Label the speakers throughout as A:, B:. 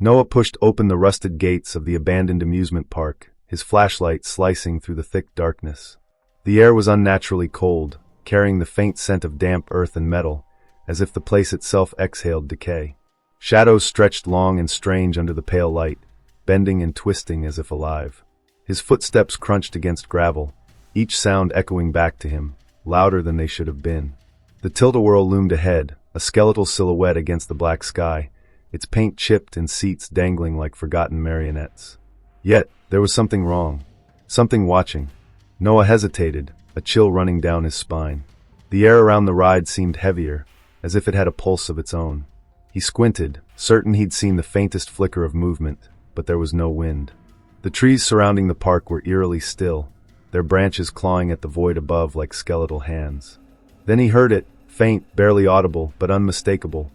A: Noah pushed open the rusted gates of the abandoned amusement park, his flashlight slicing through the thick darkness. The air was unnaturally cold, carrying the faint scent of damp earth and metal, as if the place itself exhaled decay. Shadows stretched long and strange under the pale light, bending and twisting as if alive. His footsteps crunched against gravel, each sound echoing back to him, louder than they should have been. The Tilt-A-Whirl loomed ahead, a skeletal silhouette against the black sky, its paint chipped and seats dangling like forgotten marionettes. Yet, there was something wrong. Something watching. Noah hesitated, a chill running down his spine. The air around the ride seemed heavier, as if it had a pulse of its own. He squinted, certain he'd seen the faintest flicker of movement, but there was no wind. The trees surrounding the park were eerily still, their branches clawing at the void above like skeletal hands. Then he heard it, faint, barely audible, but unmistakable,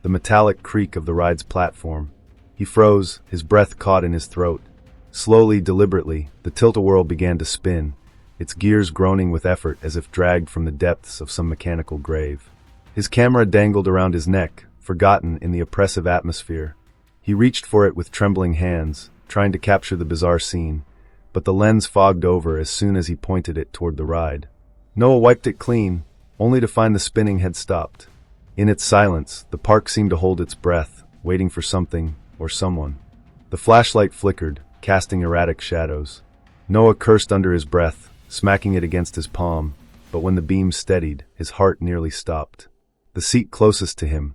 A: the metallic creak of the ride's platform. He froze, his breath caught in his throat. Slowly, deliberately, the Tilt-A-Whirl began to spin, its gears groaning with effort as if dragged from the depths of some mechanical grave. His camera dangled around his neck, forgotten in the oppressive atmosphere. He reached for it with trembling hands, trying to capture the bizarre scene, but the lens fogged over as soon as he pointed it toward the ride. Noah wiped it clean, only to find the spinning had stopped. In its silence, the park seemed to hold its breath, waiting for something or someone. The flashlight flickered, casting erratic shadows. Noah cursed under his breath, smacking it against his palm, but when the beam steadied, his heart nearly stopped. The seat closest to him,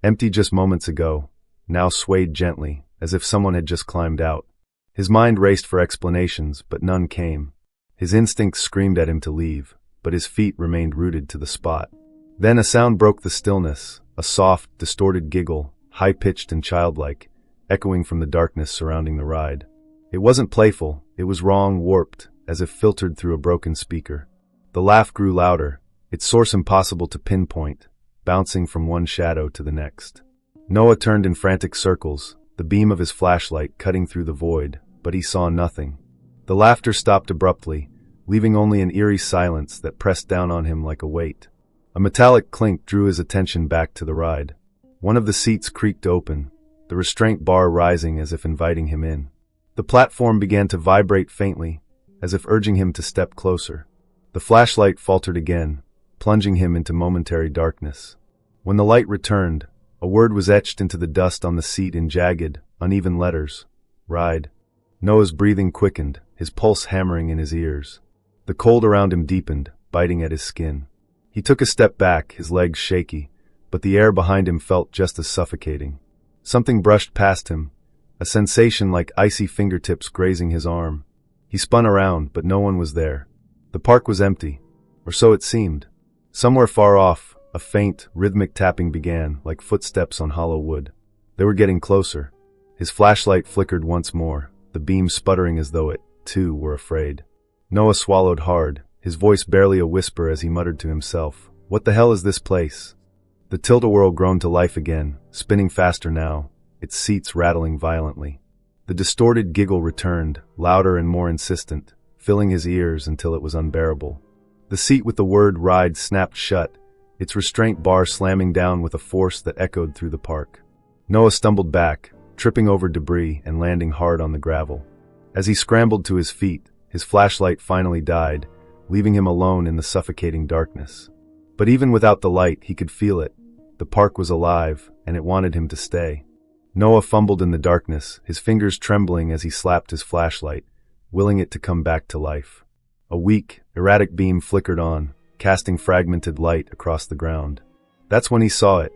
A: empty just moments ago, now swayed gently, as if someone had just climbed out. His mind raced for explanations, but none came. His instincts screamed at him to leave, but his feet remained rooted to the spot. Then a sound broke the stillness, a soft, distorted giggle, high-pitched and childlike, echoing from the darkness surrounding the ride. It wasn't playful, it was wrong, warped, as if filtered through a broken speaker. The laugh grew louder, its source impossible to pinpoint, bouncing from one shadow to the next. Noah turned in frantic circles, the beam of his flashlight cutting through the void, but he saw nothing. The laughter stopped abruptly, leaving only an eerie silence that pressed down on him like a weight. A metallic clink drew his attention back to the ride. One of the seats creaked open, the restraint bar rising as if inviting him in. The platform began to vibrate faintly, as if urging him to step closer. The flashlight faltered again, plunging him into momentary darkness. When the light returned, a word was etched into the dust on the seat in jagged, uneven letters. Ride. Noah's breathing quickened, his pulse hammering in his ears. The cold around him deepened, biting at his skin. He took a step back, his legs shaky, but the air behind him felt just as suffocating. Something brushed past him, a sensation like icy fingertips grazing his arm. He spun around, but no one was there. The park was empty, or so it seemed. Somewhere far off, a faint, rhythmic tapping began, like footsteps on hollow wood. They were getting closer. His flashlight flickered once more, the beam sputtering as though it, too, were afraid. Noah swallowed hard, his voice barely a whisper as he muttered to himself, "What the hell is this place?" The Tilt-A-Whirl groaned to life again, spinning faster now, its seats rattling violently. The distorted giggle returned, louder and more insistent, filling his ears until it was unbearable. The seat with the word ride snapped shut, its restraint bar slamming down with a force that echoed through the park. Noah stumbled back, tripping over debris and landing hard on the gravel. As he scrambled to his feet, his flashlight finally died, leaving him alone in the suffocating darkness. But even without the light, he could feel it. The park was alive, and it wanted him to stay. Noah fumbled in the darkness, his fingers trembling as he slapped his flashlight, willing it to come back to life. A weak, erratic beam flickered on, casting fragmented light across the ground. That's when he saw it,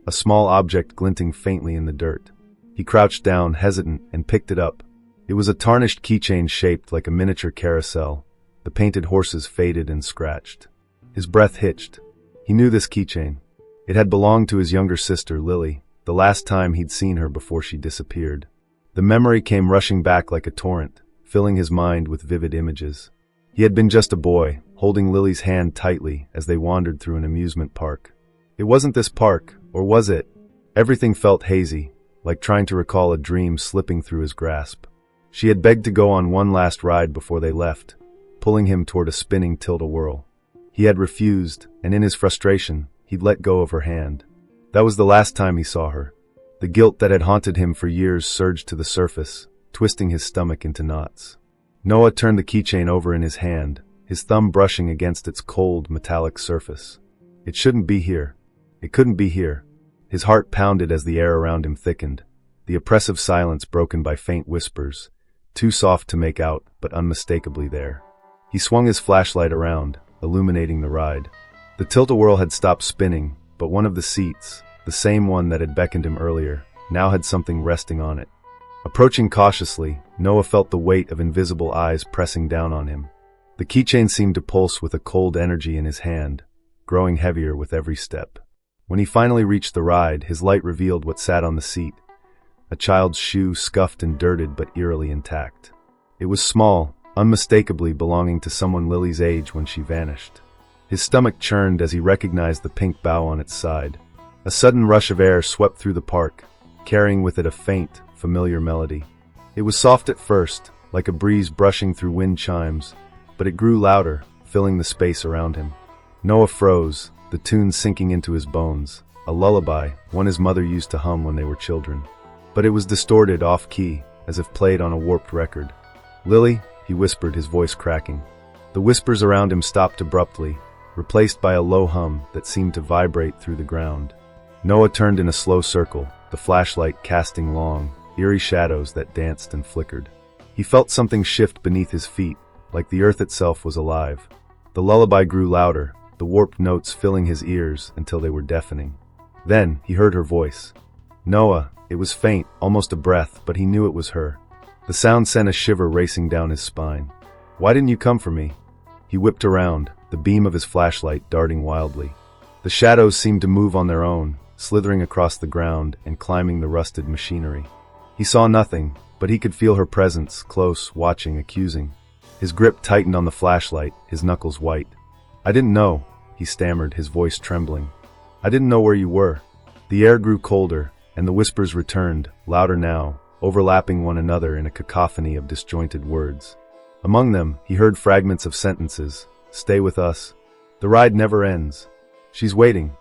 A: a small object glinting faintly in the dirt. He crouched down, hesitant, and picked it up. It was a tarnished keychain shaped like a miniature carousel, the painted horses faded and scratched. His breath hitched. He knew this keychain. It had belonged to his younger sister, Lily, the last time he'd seen her before she disappeared. The memory came rushing back like a torrent, filling his mind with vivid images. He had been just a boy, holding Lily's hand tightly as they wandered through an amusement park. It wasn't this park, or was it? Everything felt hazy, like trying to recall a dream slipping through his grasp. She had begged to go on one last ride before they left, pulling him toward a spinning Tilt-A-Whirl. He had refused, and in his frustration, he'd let go of her hand. That was the last time he saw her. The guilt that had haunted him for years surged to the surface, twisting his stomach into knots. Noah turned the keychain over in his hand, his thumb brushing against its cold, metallic surface. It shouldn't be here. It couldn't be here. His heart pounded as the air around him thickened, the oppressive silence broken by faint whispers, too soft to make out, but unmistakably there. He swung his flashlight around, illuminating the ride. The Tilt-A-Whirl had stopped spinning, but one of the seats, the same one that had beckoned him earlier, now had something resting on it. Approaching cautiously, Noah felt the weight of invisible eyes pressing down on him. The keychain seemed to pulse with a cold energy in his hand, growing heavier with every step. When he finally reached the ride, his light revealed what sat on the seat. A child's shoe, scuffed and dirted but eerily intact. It was small, unmistakably belonging to someone Lily's age when she vanished. His stomach churned as he recognized the pink bow on its side. A sudden rush of air swept through the park, carrying with it a faint, familiar melody. It was soft at first, like a breeze brushing through wind chimes, but it grew louder, filling the space around him. Noah froze, the tune sinking into his bones, a lullaby, one his mother used to hum when they were children. But it was distorted, off-key, as if played on a warped record. "Lily," he whispered, his voice cracking. The whispers around him stopped abruptly, replaced by a low hum that seemed to vibrate through the ground. Noah turned in a slow circle, the flashlight casting long, eerie shadows that danced and flickered. He felt something shift beneath his feet, like the earth itself was alive. The lullaby grew louder, the warped notes filling his ears until they were deafening. Then he heard her voice. "Noah." It was faint, almost a breath, but he knew it was her. The sound sent a shiver racing down his spine. "Why didn't you come for me?" He whipped around, the beam of his flashlight darting wildly. The shadows seemed to move on their own, slithering across the ground and climbing the rusted machinery. He saw nothing, but he could feel her presence, close, watching, accusing. His grip tightened on the flashlight, his knuckles white. "I didn't know," he stammered, his voice trembling. "I didn't know where you were." The air grew colder, and the whispers returned, louder now, overlapping one another in a cacophony of disjointed words. Among them, he heard fragments of sentences. "Stay with us. The ride never ends. She's waiting."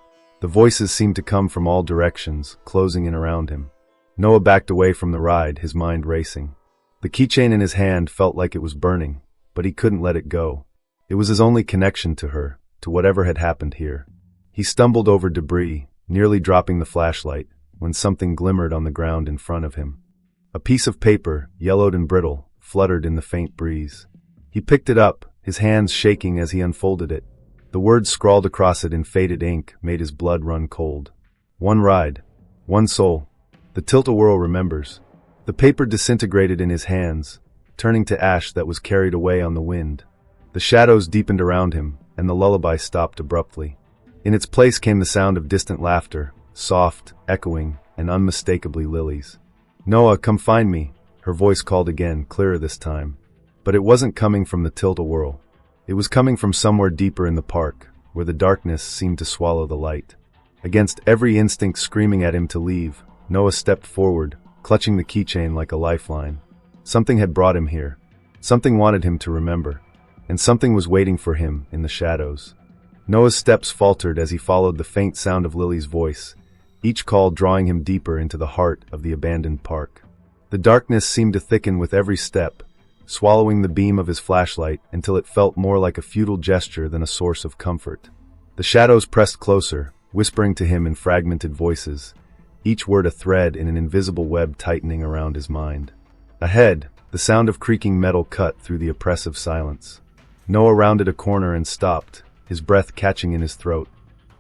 A: The voices seemed to come from all directions, closing in around him. Noah backed away from the ride, his mind racing. The keychain in his hand felt like it was burning, but he couldn't let it go. It was his only connection to her, to whatever had happened here. He stumbled over debris, nearly dropping the flashlight, when something glimmered on the ground in front of him. A piece of paper, yellowed and brittle, fluttered in the faint breeze. He picked it up, his hands shaking as he unfolded it. The words scrawled across it in faded ink made his blood run cold. "One ride. One soul. The Tilt-A-Whirl remembers." The paper disintegrated in his hands, turning to ash that was carried away on the wind. The shadows deepened around him, and the lullaby stopped abruptly. In its place came the sound of distant laughter, soft, echoing, and unmistakably Lily's. "Noah, come find me," her voice called again, clearer this time. But it wasn't coming from the Tilt-A-Whirl. It was coming from somewhere deeper in the park, where the darkness seemed to swallow the light. Against every instinct screaming at him to leave, Noah stepped forward, clutching the keychain like a lifeline. Something had brought him here. Something wanted him to remember. And something was waiting for him in the shadows. Noah's steps faltered as he followed the faint sound of Lily's voice, each call drawing him deeper into the heart of the abandoned park. The darkness seemed to thicken with every step, swallowing the beam of his flashlight until it felt more like a futile gesture than a source of comfort. The shadows pressed closer, whispering to him in fragmented voices, each word a thread in an invisible web tightening around his mind. Ahead, the sound of creaking metal cut through the oppressive silence. Noah rounded a corner and stopped, his breath catching in his throat.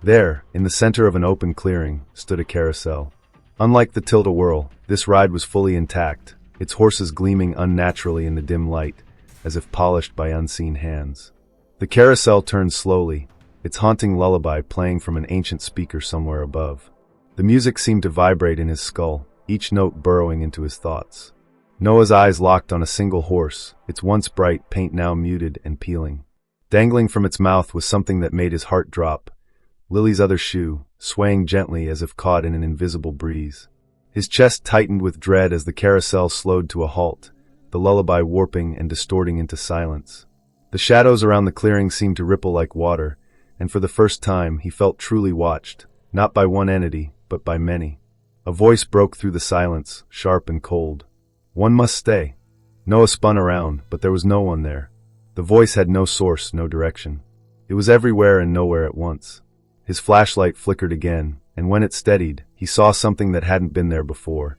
A: There, in the center of an open clearing, stood a carousel. Unlike the Tilt-A-Whirl, this ride was fully intact, its horses gleaming unnaturally in the dim light, as if polished by unseen hands. The carousel turned slowly, its haunting lullaby playing from an ancient speaker somewhere above. The music seemed to vibrate in his skull, each note burrowing into his thoughts. Noah's eyes locked on a single horse, its once bright paint now muted and peeling. Dangling from its mouth was something that made his heart drop, Lily's other shoe, swaying gently as if caught in an invisible breeze. His chest tightened with dread as the carousel slowed to a halt, the lullaby warping and distorting into silence. The shadows around the clearing seemed to ripple like water, and for the first time he felt truly watched, not by one entity, but by many. A voice broke through the silence, sharp and cold. One must stay. Noah spun around, but there was no one there. The voice had no source, no direction. It was everywhere and nowhere at once. His flashlight flickered again, and when it steadied, he saw something that hadn't been there before.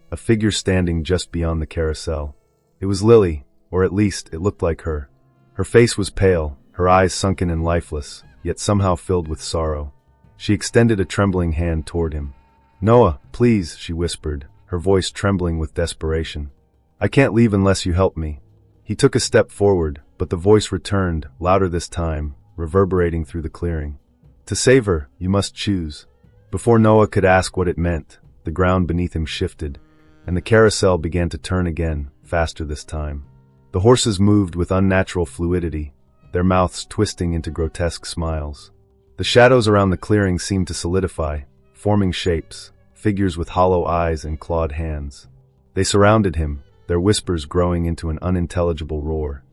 A: A figure standing just beyond the carousel. It was Lily, or at least it looked like her. Her face was pale, her eyes sunken and lifeless, yet somehow filled with sorrow. She extended a trembling hand toward him. "Noah, please," she whispered, her voice trembling with desperation. "I can't leave unless you help me." He took a step forward, but the voice returned, louder this time, reverberating through the clearing. "To save her, you must choose." Before Noah could ask what it meant, the ground beneath him shifted, and the carousel began to turn again, faster this time. The horses moved with unnatural fluidity, their mouths twisting into grotesque smiles. The shadows around the clearing seemed to solidify, forming shapes, figures with hollow eyes and clawed hands. They surrounded him, their whispers growing into an unintelligible roar.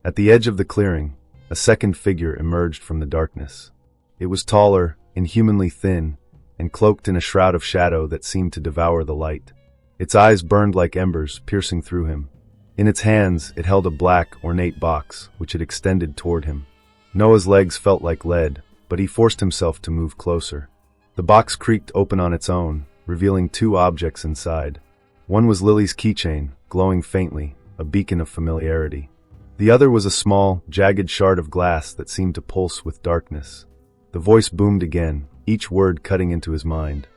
A: At the edge of the clearing, a second figure emerged from the darkness. It was taller, inhumanly thin, and cloaked in a shroud of shadow that seemed to devour the light. Its eyes burned like embers, piercing through him. In its hands, it held a black, ornate box, which it extended toward him. Noah's legs felt like lead, but he forced himself to move closer. The box creaked open on its own, revealing two objects inside. One was Lily's keychain, glowing faintly, a beacon of familiarity. The other was a small, jagged shard of glass that seemed to pulse with darkness. The voice boomed again, each word cutting into his mind.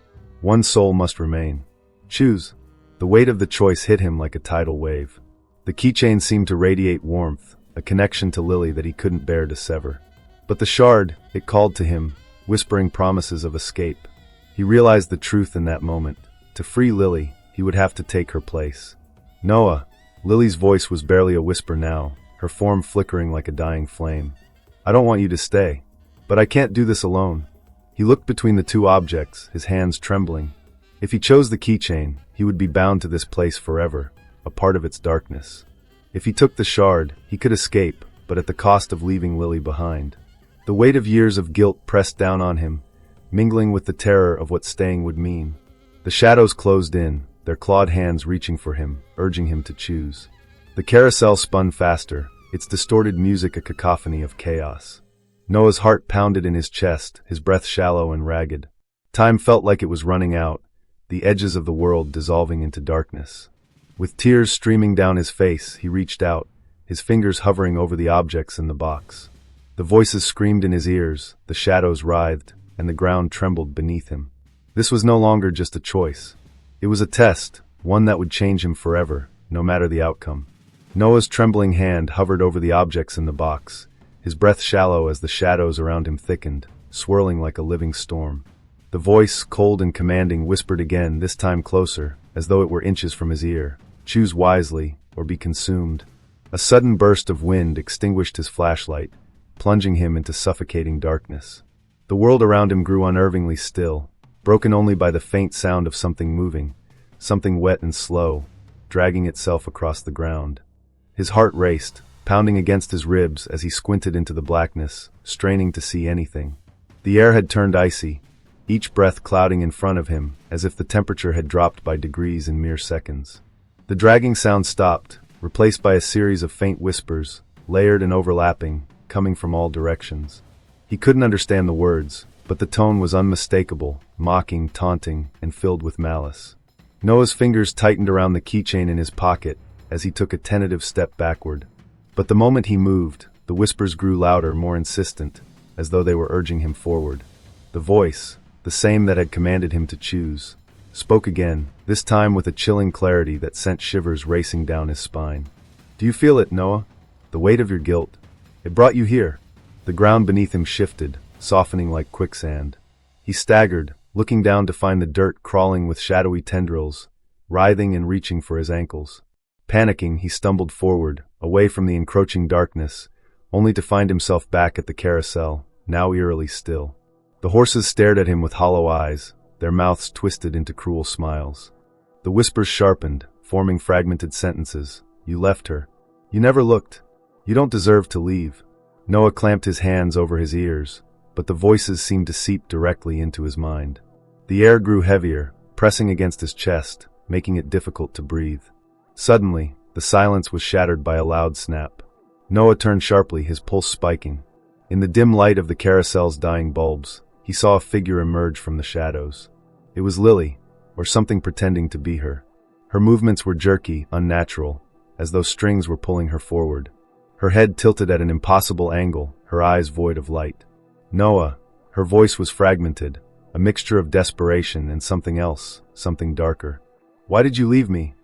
A: One soul must remain. Choose. The weight of the choice hit him like a tidal wave. The keychain seemed to radiate warmth, a connection to Lily that he couldn't bear to sever. But the shard, it called to him, whispering promises of escape. He realized the truth in that moment. To free Lily, he would have to take her place. "Noah." Lily's voice was barely a whisper now, her form flickering like a dying flame. "I don't want you to stay. But I can't do this alone." He looked between the two objects, his hands trembling. If he chose the keychain, he would be bound to this place forever, a part of its darkness. If he took the shard, he could escape, but at the cost of leaving Lily behind. The weight of years of guilt pressed down on him, mingling with the terror of what staying would mean. The shadows closed in, their clawed hands reaching for him, urging him to choose. The carousel spun faster, its distorted music a cacophony of chaos. Noah's heart pounded in his chest, his breath shallow and ragged. Time felt like it was running out, the edges of the world dissolving into darkness. With tears streaming down his face, he reached out, his fingers hovering over the objects in the box. The voices screamed in his ears, the shadows writhed, and the ground trembled beneath him. This was no longer just a choice. It was a test, one that would change him forever, no matter the outcome. Noah's trembling hand hovered over the objects in the box, his breath shallow as the shadows around him thickened, swirling like a living storm. The voice, cold and commanding, whispered again, this time closer, as though it were inches from his ear. "Choose wisely, or be consumed." A sudden burst of wind extinguished his flashlight, plunging him into suffocating darkness. The world around him grew unnervingly still, broken only by the faint sound of something moving, something wet and slow, dragging itself across the ground. His heart raced, pounding against his ribs as he squinted into the blackness, straining to see anything. The air had turned icy, each breath clouding in front of him, as if the temperature had dropped by degrees in mere seconds. The dragging sound stopped, replaced by a series of faint whispers, layered and overlapping, coming from all directions. He couldn't understand the words, but the tone was unmistakable, mocking, taunting, and filled with malice. Noah's fingers tightened around the keychain in his pocket as he took a tentative step backward. But the moment he moved, the whispers grew louder, more insistent, as though they were urging him forward. The voice, the same that had commanded him to choose, spoke again, this time with a chilling clarity that sent shivers racing down his spine. "Do you feel it, Noah? The weight of your guilt. It brought you here." The ground beneath him shifted, softening like quicksand. He staggered, looking down to find the dirt crawling with shadowy tendrils, writhing and reaching for his ankles. Panicking, he stumbled forward, away from the encroaching darkness, only to find himself back at the carousel, now eerily still. The horses stared at him with hollow eyes, their mouths twisted into cruel smiles. The whispers sharpened, forming fragmented sentences. "You left her. You never looked. You don't deserve to leave." Noah clamped his hands over his ears, but the voices seemed to seep directly into his mind. The air grew heavier, pressing against his chest, making it difficult to breathe. Suddenly, the silence was shattered by a loud snap. Noah turned sharply, his pulse spiking. In the dim light of the carousel's dying bulbs, he saw a figure emerge from the shadows. It was Lily, or something pretending to be her. Her movements were jerky, unnatural, as though strings were pulling her forward. Her head tilted at an impossible angle, her eyes void of light. Noah. Her voice was fragmented, a mixture of desperation and something else, something darker. "Why did you leave me?"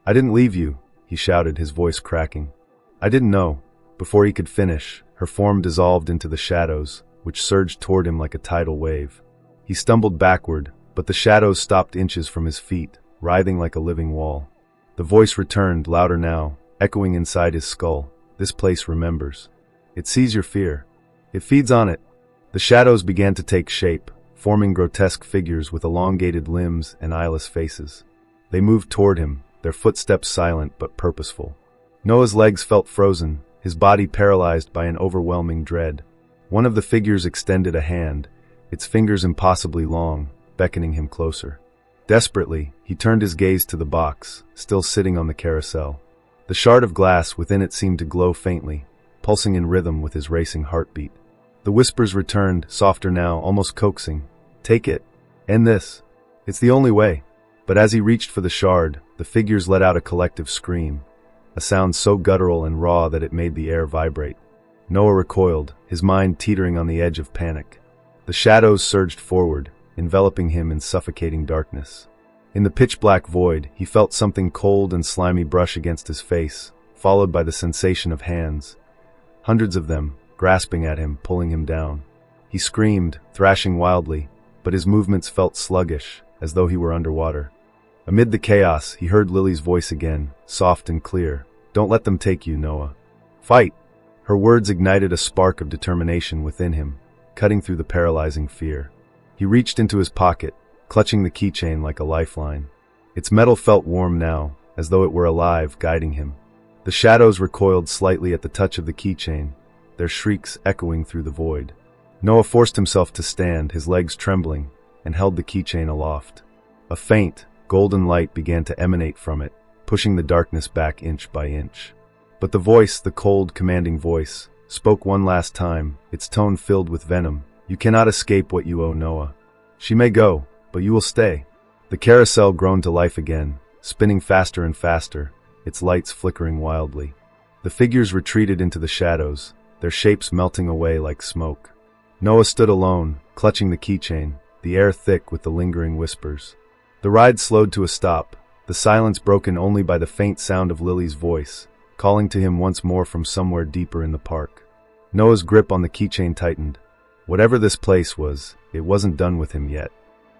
A: "I didn't leave you," he shouted, his voice cracking. "I didn't know." Before he could finish, her form dissolved into the shadows, which surged toward him like a tidal wave. He stumbled backward, but the shadows stopped inches from his feet, writhing like a living wall. The voice returned, louder now, echoing inside his skull. "This place remembers. It sees your fear. It feeds on it." The shadows began to take shape, forming grotesque figures with elongated limbs and eyeless faces. They moved toward him, their footsteps silent but purposeful. Noah's legs felt frozen, his body paralyzed by an overwhelming dread. One of the figures extended a hand, its fingers impossibly long, beckoning him closer. Desperately, he turned his gaze to the box, still sitting on the carousel. The shard of glass within it seemed to glow faintly, pulsing in rhythm with his racing heartbeat. The whispers returned, softer now, almost coaxing. "Take it. End this. It's the only way." But as he reached for the shard, the figures let out a collective scream, a sound so guttural and raw that it made the air vibrate. Noah recoiled, his mind teetering on the edge of panic. The shadows surged forward, enveloping him in suffocating darkness. In the pitch-black void, he felt something cold and slimy brush against his face, followed by the sensation of hands. Hundreds of them, grasping at him, pulling him down. He screamed, thrashing wildly, but his movements felt sluggish, as though he were underwater. Amid the chaos, he heard Lily's voice again, soft and clear. "Don't let them take you, Noah. Fight!" Her words ignited a spark of determination within him, cutting through the paralyzing fear. He reached into his pocket, clutching the keychain like a lifeline. Its metal felt warm now, as though it were alive, guiding him. The shadows recoiled slightly at the touch of the keychain, their shrieks echoing through the void. Noah forced himself to stand, his legs trembling, and held the keychain aloft. A faint, golden light began to emanate from it, pushing the darkness back inch by inch. But the voice, the cold, commanding voice, spoke one last time, its tone filled with venom. "You cannot escape what you owe, Noah. She may go, but you will stay." The carousel groaned to life again, spinning faster and faster, its lights flickering wildly. The figures retreated into the shadows, their shapes melting away like smoke. Noah stood alone, clutching the keychain, the air thick with the lingering whispers. The ride slowed to a stop, the silence broken only by the faint sound of Lily's voice, calling to him once more from somewhere deeper in the park. Noah's grip on the keychain tightened. Whatever this place was, it wasn't done with him yet.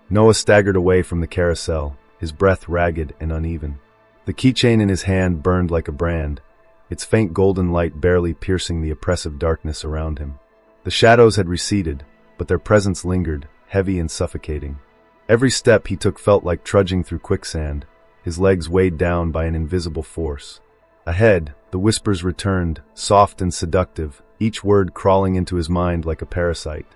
A: Noah staggered away from the carousel, his breath ragged and uneven. The keychain in his hand burned like a brand, its faint golden light barely piercing the oppressive darkness around him. The shadows had receded, but their presence lingered, heavy and suffocating. Every step he took felt like trudging through quicksand, his legs weighed down by an invisible force. Ahead, the whispers returned, soft and seductive, each word crawling into his mind like a parasite.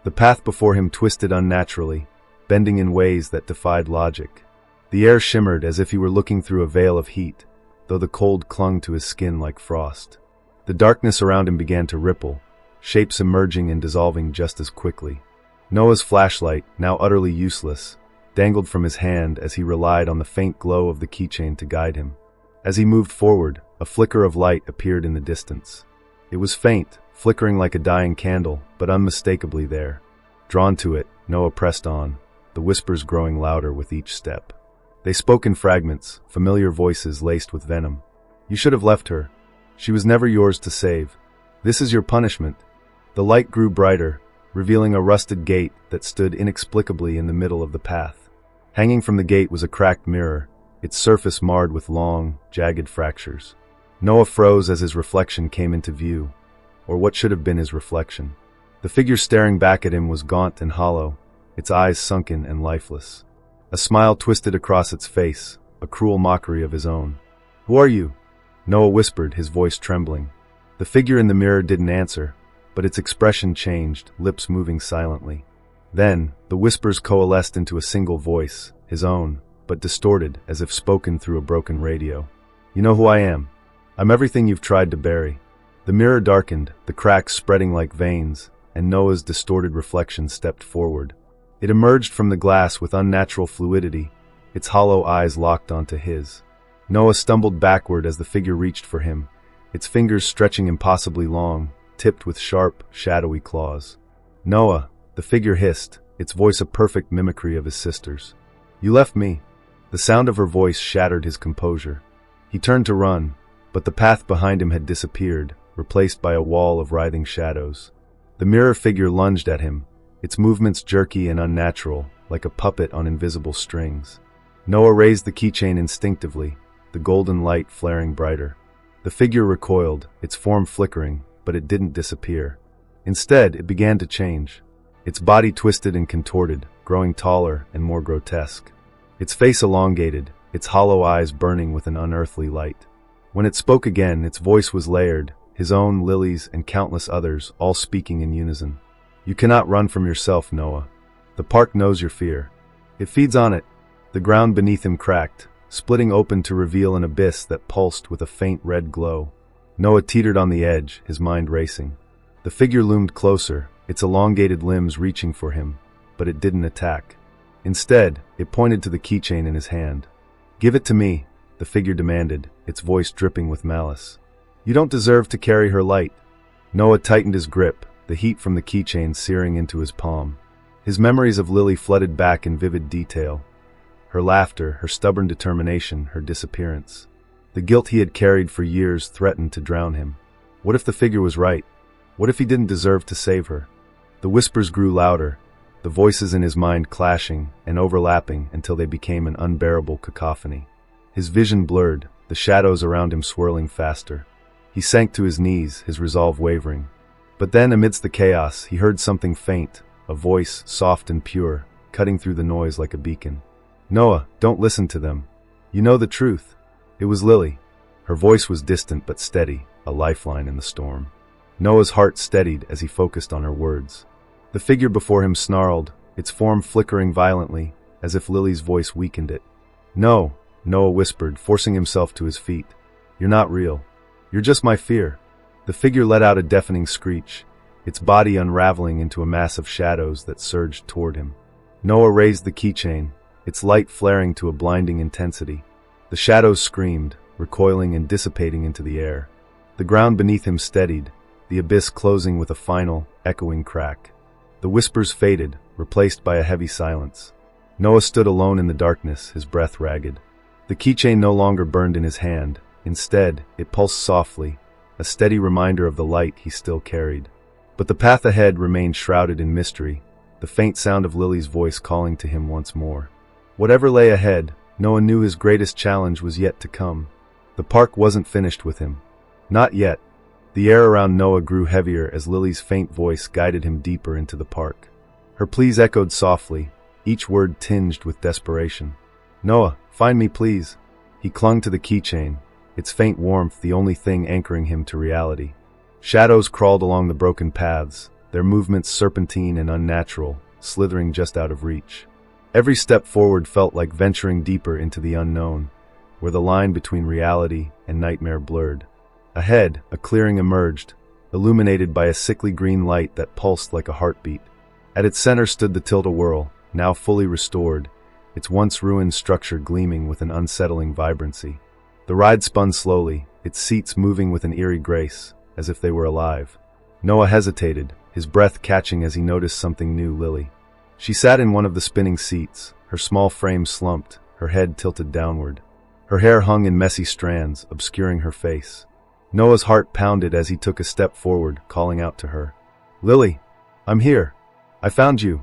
A: The path before him twisted unnaturally, bending in ways that defied logic. The air shimmered as if he were looking through a veil of heat, though the cold clung to his skin like frost. The darkness around him began to ripple, shapes emerging and dissolving just as quickly. Noah's flashlight, now utterly useless, dangled from his hand as he relied on the faint glow of the keychain to guide him. As he moved forward, a flicker of light appeared in the distance. It was faint, flickering like a dying candle, but unmistakably there. Drawn to it, Noah pressed on, the whispers growing louder with each step. They spoke in fragments, familiar voices laced with venom. "You should have left her. She was never yours to save. This is your punishment." The light grew brighter, revealing a rusted gate that stood inexplicably in the middle of the path. Hanging from the gate was a cracked mirror, its surface marred with long, jagged fractures. Noah froze as his reflection came into view, or what should have been his reflection. The figure staring back at him was gaunt and hollow, its eyes sunken and lifeless. A smile twisted across its face, a cruel mockery of his own. "Who are you?" Noah whispered, his voice trembling. The figure in the mirror didn't answer, but its expression changed, lips moving silently. Then, the whispers coalesced into a single voice, his own, but distorted as if spoken through a broken radio. "You know who I am. I'm everything you've tried to bury." The mirror darkened, the cracks spreading like veins, and Noah's distorted reflection stepped forward. It emerged from the glass with unnatural fluidity, its hollow eyes locked onto his. Noah stumbled backward as the figure reached for him, its fingers stretching impossibly long, tipped with sharp, shadowy claws. "Noah," the figure hissed, its voice a perfect mimicry of his sister's. "You left me." The sound of her voice shattered his composure. He turned to run, but the path behind him had disappeared, replaced by a wall of writhing shadows. The mirror figure lunged at him, its movements jerky and unnatural, like a puppet on invisible strings. Noah raised the keychain instinctively, the golden light flaring brighter. The figure recoiled, its form flickering, but it didn't disappear. Instead, it began to change. Its body twisted and contorted, growing taller and more grotesque. Its face elongated, its hollow eyes burning with an unearthly light. When it spoke again, its voice was layered, his own, Lily's, and countless others, all speaking in unison. "You cannot run from yourself, Noah. The park knows your fear. It feeds on it." The ground beneath him cracked, splitting open to reveal an abyss that pulsed with a faint red glow. Noah teetered on the edge, his mind racing. The figure loomed closer, its elongated limbs reaching for him, but it didn't attack. Instead, it pointed to the keychain in his hand. "Give it to me," the figure demanded, its voice dripping with malice. "You don't deserve to carry her light." Noah tightened his grip, the heat from the keychain searing into his palm. His memories of Lily flooded back in vivid detail. Her laughter, her stubborn determination, her disappearance. The guilt he had carried for years threatened to drown him. What if the figure was right? What if he didn't deserve to save her? The whispers grew louder, the voices in his mind clashing and overlapping until they became an unbearable cacophony. His vision blurred, the shadows around him swirling faster. He sank to his knees, his resolve wavering. But then, amidst the chaos, he heard something faint, a voice, soft and pure, cutting through the noise like a beacon. "Noah, don't listen to them. You know the truth." It was Lily. Her voice was distant but steady, a lifeline in the storm. Noah's heart steadied as he focused on her words. The figure before him snarled, its form flickering violently, as if Lily's voice weakened it. "No," Noah whispered, forcing himself to his feet. "You're not real. You're just my fear." The figure let out a deafening screech, its body unraveling into a mass of shadows that surged toward him. Noah raised the keychain, its light flaring to a blinding intensity. The shadows screamed, recoiling and dissipating into the air. The ground beneath him steadied, the abyss closing with a final, echoing crack. The whispers faded, replaced by a heavy silence. Noah stood alone in the darkness, his breath ragged. The keychain no longer burned in his hand. Instead, it pulsed softly, a steady reminder of the light he still carried. But the path ahead remained shrouded in mystery, the faint sound of Lily's voice calling to him once more. Whatever lay ahead, Noah knew his greatest challenge was yet to come. The park wasn't finished with him. Not yet. The air around Noah grew heavier as Lily's faint voice guided him deeper into the park. Her pleas echoed softly, each word tinged with desperation. "Noah, find me please." He clung to the keychain, its faint warmth the only thing anchoring him to reality. Shadows crawled along the broken paths, their movements serpentine and unnatural, slithering just out of reach. Every step forward felt like venturing deeper into the unknown, where the line between reality and nightmare blurred. Ahead, a clearing emerged, illuminated by a sickly green light that pulsed like a heartbeat. At its center stood the Tilt-A-Whirl, now fully restored, its once ruined structure gleaming with an unsettling vibrancy. The ride spun slowly, its seats moving with an eerie grace, as if they were alive. Noah hesitated, his breath catching as he noticed something new: Lily. She sat in one of the spinning seats, her small frame slumped, her head tilted downward. Her hair hung in messy strands, obscuring her face. Noah's heart pounded as he took a step forward, calling out to her. "Lily, I'm here. I found you."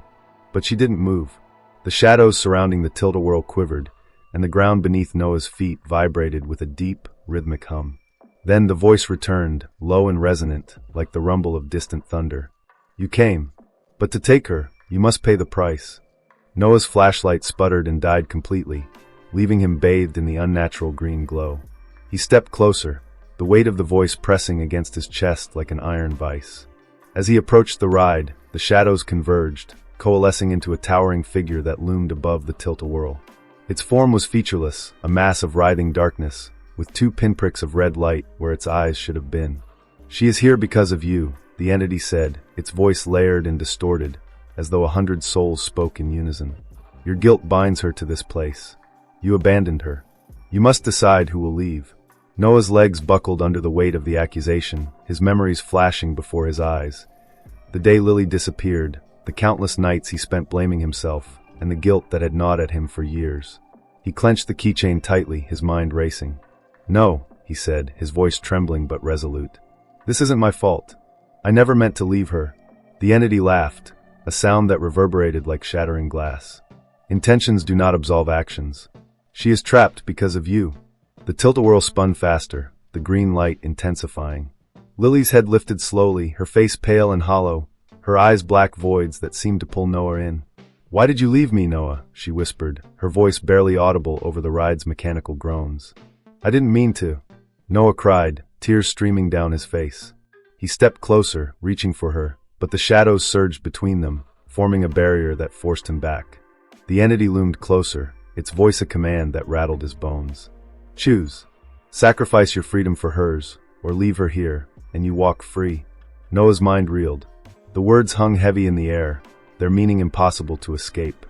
A: But she didn't move. The shadows surrounding the Tilt-A-Whirl quivered, and the ground beneath Noah's feet vibrated with a deep, rhythmic hum. Then the voice returned, low and resonant, like the rumble of distant thunder. "You came. But to take her, you must pay the price." Noah's flashlight sputtered and died completely, leaving him bathed in the unnatural green glow. He stepped closer, the weight of the voice pressing against his chest like an iron vice. As he approached the ride, the shadows converged, coalescing into a towering figure that loomed above the Tilt-A-Whirl. Its form was featureless, a mass of writhing darkness, with 2 pinpricks of red light where its eyes should have been. "She is here because of you," the entity said, its voice layered and distorted, as though 100 souls spoke in unison. "Your guilt binds her to this place. You abandoned her. You must decide who will leave." Noah's legs buckled under the weight of the accusation, his memories flashing before his eyes. The day Lily disappeared, the countless nights he spent blaming himself, and the guilt that had gnawed at him for years. He clenched the keychain tightly, his mind racing. "No," he said, his voice trembling but resolute. "This isn't my fault. I never meant to leave her." The entity laughed, a sound that reverberated like shattering glass. "Intentions do not absolve actions. She is trapped because of you." The Tilt-A-Whirl spun faster, the green light intensifying. Lily's head lifted slowly, her face pale and hollow, her eyes black voids that seemed to pull Noah in. "Why did you leave me, Noah?" she whispered, her voice barely audible over the ride's mechanical groans. "I didn't mean to," Noah cried, tears streaming down his face. He stepped closer, reaching for her, but the shadows surged between them, forming a barrier that forced him back. The entity loomed closer, its voice a command that rattled his bones. "Choose. Sacrifice your freedom for hers, or leave her here, and you walk free." Noah's mind reeled. The words hung heavy in the air, their meaning impossible to escape.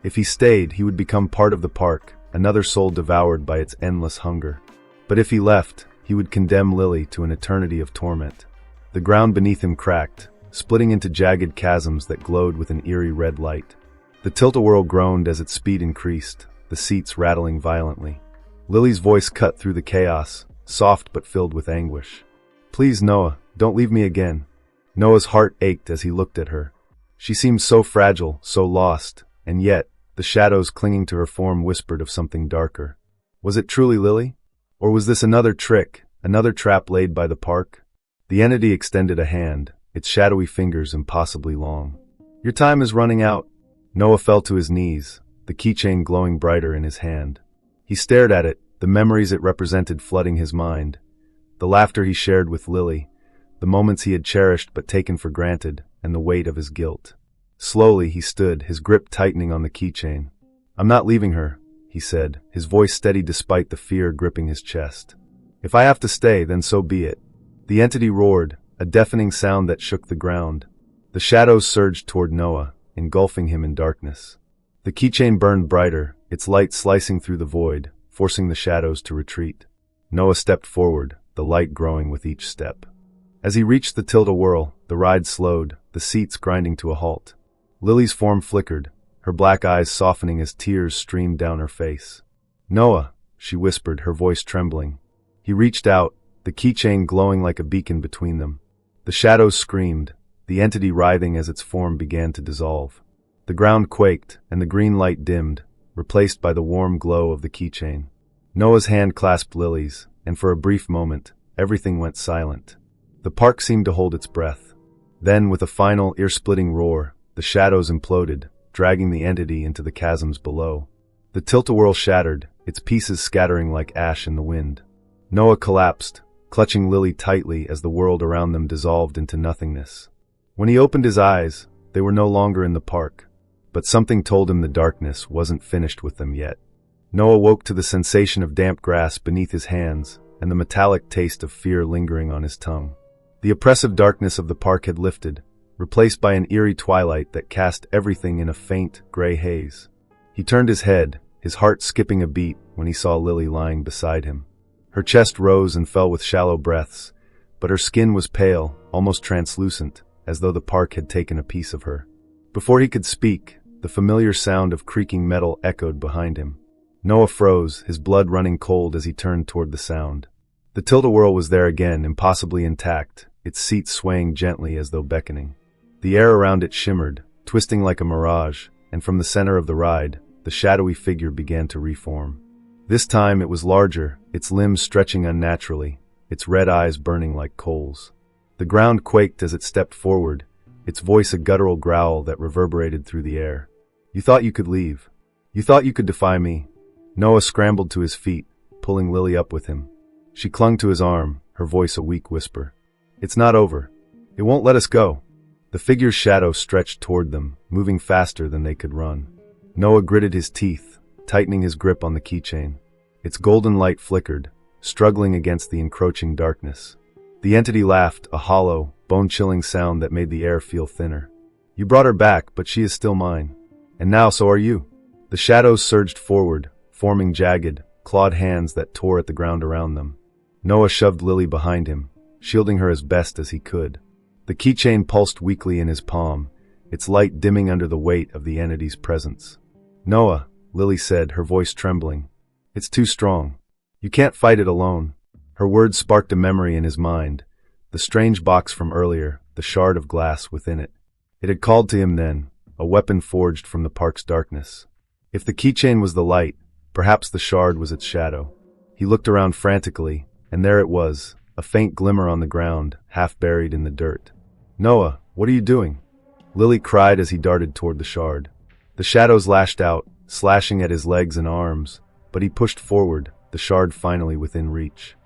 A: If he stayed, he would become part of the park, another soul devoured by its endless hunger. But if he left, he would condemn Lily to an eternity of torment. The ground beneath him cracked, splitting into jagged chasms that glowed with an eerie red light. The Tilt-A-Whirl groaned as its speed increased, the seats rattling violently. Lily's voice cut through the chaos, soft but filled with anguish. "Please, Noah, don't leave me again." Noah's heart ached as he looked at her. She seemed so fragile, so lost, and yet, the shadows clinging to her form whispered of something darker. Was it truly Lily? Or was this another trick, another trap laid by the park? The entity extended a hand, its shadowy fingers impossibly long. "Your time is running out." Noah fell to his knees, the keychain glowing brighter in his hand. He stared at it, the memories it represented flooding his mind. The laughter he shared with Lily, the moments he had cherished but taken for granted, and the weight of his guilt. Slowly he stood, his grip tightening on the keychain. "I'm not leaving her," he said, his voice steady despite the fear gripping his chest. "If I have to stay, then so be it." The entity roared, a deafening sound that shook the ground. The shadows surged toward Noah, engulfing him in darkness. The keychain burned brighter, its light slicing through the void, forcing the shadows to retreat. Noah stepped forward, the light growing with each step. As he reached the Tilt-A-Whirl, the ride slowed, the seats grinding to a halt. Lily's form flickered, her black eyes softening as tears streamed down her face. "Noah," she whispered, her voice trembling. He reached out, the keychain glowing like a beacon between them. The shadows screamed, the entity writhing as its form began to dissolve. The ground quaked, and the green light dimmed, replaced by the warm glow of the keychain. Noah's hand clasped Lily's, and for a brief moment, everything went silent. The park seemed to hold its breath. Then, with a final, ear-splitting roar, the shadows imploded, dragging the entity into the chasms below. The Tilt-A-Whirl shattered, its pieces scattering like ash in the wind. Noah collapsed, clutching Lily tightly as the world around them dissolved into nothingness. When he opened his eyes, they were no longer in the park, but something told him the darkness wasn't finished with them yet. Noah woke to the sensation of damp grass beneath his hands and the metallic taste of fear lingering on his tongue. The oppressive darkness of the park had lifted, replaced by an eerie twilight that cast everything in a faint, gray haze. He turned his head, his heart skipping a beat when he saw Lily lying beside him. Her chest rose and fell with shallow breaths, but her skin was pale, almost translucent, as though the park had taken a piece of her. Before he could speak, the familiar sound of creaking metal echoed behind him. Noah froze, his blood running cold as he turned toward the sound. The Tilt-A-Whirl was there again, impossibly intact, its seat swaying gently as though beckoning. The air around it shimmered, twisting like a mirage, and from the center of the ride, the shadowy figure began to reform. This time it was larger, its limbs stretching unnaturally, its red eyes burning like coals. The ground quaked as it stepped forward, its voice a guttural growl that reverberated through the air. "You thought you could leave. You thought you could defy me." Noah scrambled to his feet, pulling Lily up with him. She clung to his arm, her voice a weak whisper. "It's not over. It won't let us go." The figure's shadow stretched toward them, moving faster than they could run. Noah gritted his teeth, tightening his grip on the keychain. Its golden light flickered, struggling against the encroaching darkness. The entity laughed, a hollow, bone-chilling sound that made the air feel thinner. "You brought her back, but she is still mine. And now so are you." The shadows surged forward, forming jagged, clawed hands that tore at the ground around them. Noah shoved Lily behind him, shielding her as best as he could. The keychain pulsed weakly in his palm, its light dimming under the weight of the entity's presence. "Noah," Lily said, her voice trembling. "It's too strong. You can't fight it alone." Her words sparked a memory in his mind, the strange box from earlier, the shard of glass within it. It had called to him then, a weapon forged from the park's darkness. If the keychain was the light, perhaps the shard was its shadow. He looked around frantically, and there it was, a faint glimmer on the ground, half buried in the dirt. "Noah, what are you doing?" Lily cried as he darted toward the shard. The shadows lashed out, slashing at his legs and arms, but he pushed forward, the shard finally within reach.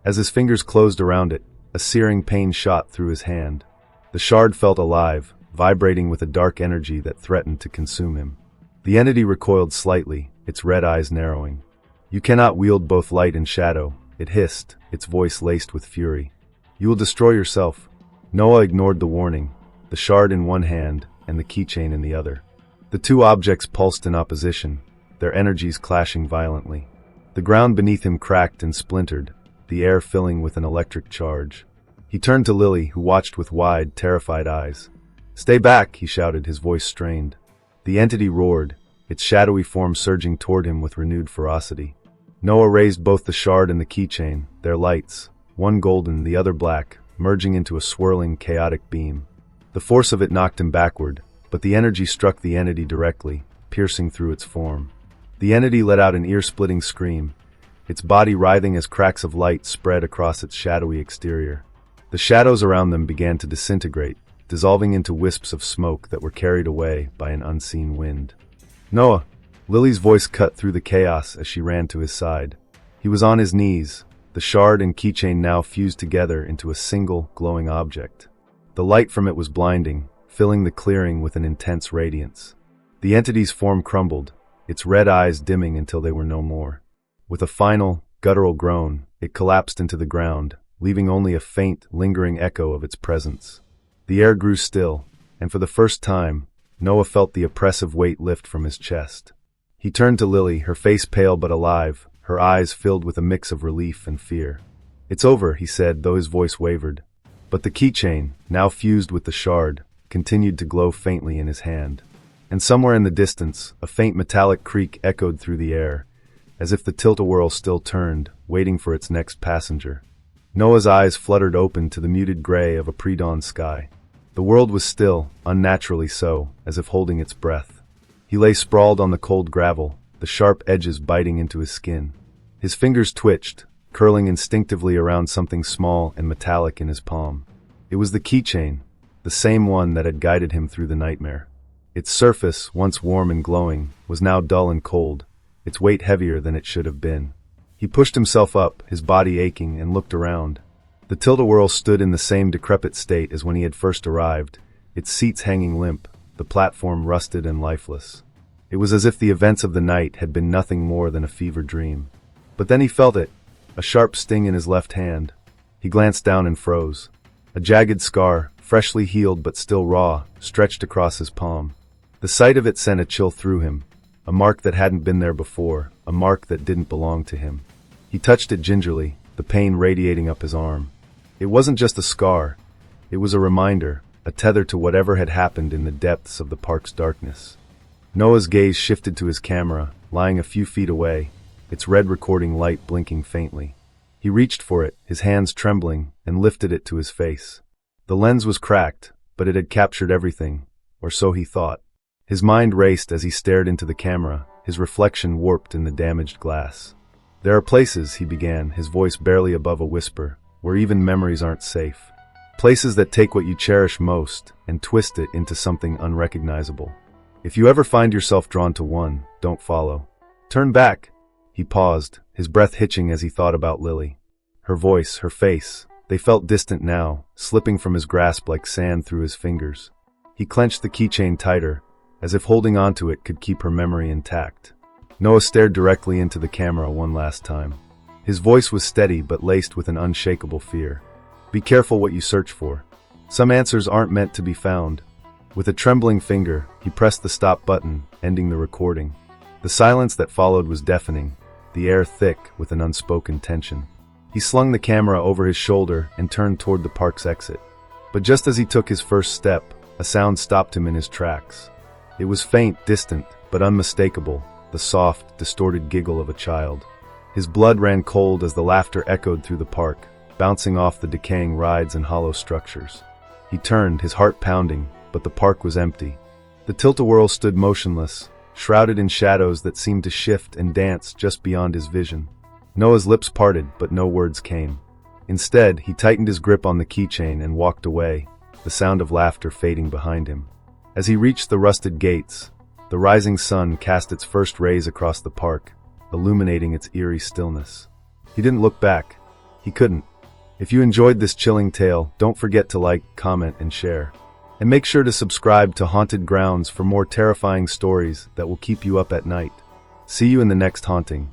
A: As his fingers closed around it, a searing pain shot through his hand. The shard felt alive, vibrating with a dark energy that threatened to consume him. The entity recoiled slightly, its red eyes narrowing. "You cannot wield both light and shadow," it hissed, its voice laced with fury. "You will destroy yourself." Noah ignored the warning, the shard in one hand and the keychain in the other. The two objects pulsed in opposition, their energies clashing violently. The ground beneath him cracked and splintered, the air filling with an electric charge. He turned to Lily, who watched with wide, terrified eyes. "Stay back," he shouted, his voice strained. The entity roared, its shadowy form surging toward him with renewed ferocity. Noah raised both the shard and the keychain, their lights, one golden, the other black, merging into a swirling, chaotic beam. The force of it knocked him backward, but the energy struck the entity directly, piercing through its form. The entity let out an ear-splitting scream, its body writhing as cracks of light spread across its shadowy exterior. The shadows around them began to disintegrate, dissolving into wisps of smoke that were carried away by an unseen wind. "Noah!" Lily's voice cut through the chaos as she ran to his side. He was on his knees, the shard and keychain now fused together into a single, glowing object. The light from it was blinding, filling the clearing with an intense radiance. The entity's form crumbled, its red eyes dimming until they were no more. With a final, guttural groan, it collapsed into the ground, leaving only a faint, lingering echo of its presence. The air grew still, and for the first time, Noah felt the oppressive weight lift from his chest. He turned to Lily, her face pale but alive, her eyes filled with a mix of relief and fear. "It's over," he said, though his voice wavered. But the keychain, now fused with the shard, continued to glow faintly in his hand. And somewhere in the distance, a faint metallic creak echoed through the air, as if the Tilt-A-Whirl still turned, waiting for its next passenger. Noah's eyes fluttered open to the muted gray of a pre-dawn sky. The world was still, unnaturally so, as if holding its breath. He lay sprawled on the cold gravel, the sharp edges biting into his skin. His fingers twitched, curling instinctively around something small and metallic in his palm. It was the keychain, the same one that had guided him through the nightmare. Its surface, once warm and glowing, was now dull and cold, its weight heavier than it should have been. He pushed himself up, his body aching, and looked around. The Tilt-A-Whirl stood in the same decrepit state as when he had first arrived, its seats hanging limp, the platform rusted and lifeless. It was as if the events of the night had been nothing more than a fever dream. But then he felt it, a sharp sting in his left hand. He glanced down and froze. A jagged scar, freshly healed but still raw, stretched across his palm. The sight of it sent a chill through him, a mark that hadn't been there before, a mark that didn't belong to him. He touched it gingerly, the pain radiating up his arm. It wasn't just a scar, it was a reminder, a tether to whatever had happened in the depths of the park's darkness. Noah's gaze shifted to his camera, lying a few feet away, its red recording light blinking faintly. He reached for it, his hands trembling, and lifted it to his face. The lens was cracked, but it had captured everything, or so he thought. His mind raced as he stared into the camera, his reflection warped in the damaged glass. "There are places," he began, his voice barely above a whisper, "where even memories aren't safe. Places that take what you cherish most and twist it into something unrecognizable. If you ever find yourself drawn to one, don't follow. Turn back." He paused, his breath hitching as he thought about Lily. Her voice, her face, They felt distant now, slipping from his grasp like sand through his fingers. He clenched the keychain tighter, as if holding onto it could keep her memory intact. Noah stared directly into the camera one last time. His voice was steady but laced with an unshakable fear. Be careful what you search for. Some answers aren't meant to be found. With a trembling finger, he pressed the stop button, ending the recording. The silence that followed was deafening, the air thick with an unspoken tension. He slung the camera over his shoulder and turned toward the park's exit. But just as he took his first step, a sound stopped him in his tracks. It was faint, distant, but unmistakable, the soft, distorted giggle of a child. His blood ran cold as the laughter echoed through the park, bouncing off the decaying rides and hollow structures. He turned, his heart pounding, but the park was empty. The Tilt-A-Whirl stood motionless, shrouded in shadows that seemed to shift and dance just beyond his vision. Noah's lips parted, but no words came. Instead, he tightened his grip on the keychain and walked away, the sound of laughter fading behind him. As he reached the rusted gates, the rising sun cast its first rays across the park, illuminating its eerie stillness. He didn't look back. He couldn't. If you enjoyed this chilling tale, don't forget to like, comment, and share. And make sure to subscribe to Haunted Grounds for more terrifying stories that will keep you up at night. See you in the next haunting.